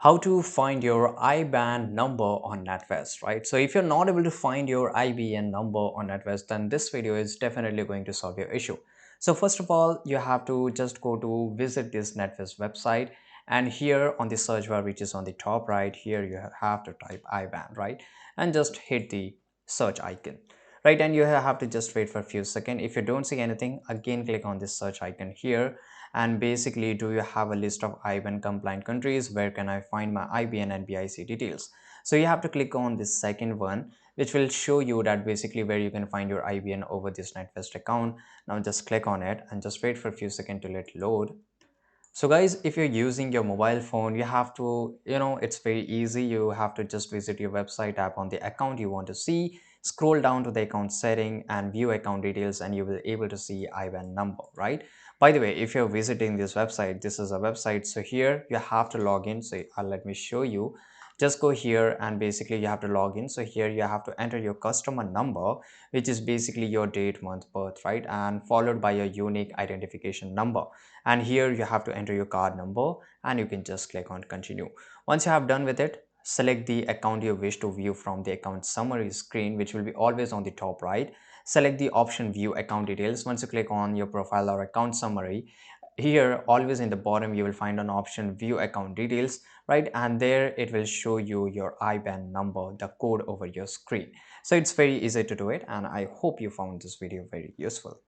how to find your IBAN number on Natwest, right? So if you're not able to find your IBAN number on Natwest, then this video is definitely going to solve your issue. So first of all, you have to just go to visit this Natwest website, and here on the search bar, which is on the top right, here you have to type IBAN, right? And just hit the search icon, right? And you have to just wait for a few seconds. If you don't see anything, again click on this search icon here, and basically, do you have a list of IBAN compliant countries? Where can I find my IBAN and BIC details? So you have to click on this second one, which will show you that basically where you can find your IBAN over this NetWest account. Now just click on it and just wait for a few seconds to let load. So guys, if you're using your mobile phone, you have to, it's very easy. You have to just visit your website, tap on the account you want to see, scroll down to the account setting and view account details, and you will able to see IBAN number, right? By the way, if you're visiting this website, this is a website. So here you have to log in. So let me show you. Just go here and basically you have to log in. So here you have to enter your customer number, which is basically your date, month, birth, right? And followed by your unique identification number, and here you have to enter your card number, and you can just click on continue. Once you have done with it, select the account you wish to view from the account summary screen, which will be always on the top right. Select the option view account details. Once you click on your profile or account summary, here always in the bottom you will find an option view account details, right? And there it will show you your IBAN number, the code over your screen. So it's very easy to do it, and I hope you found this video very useful.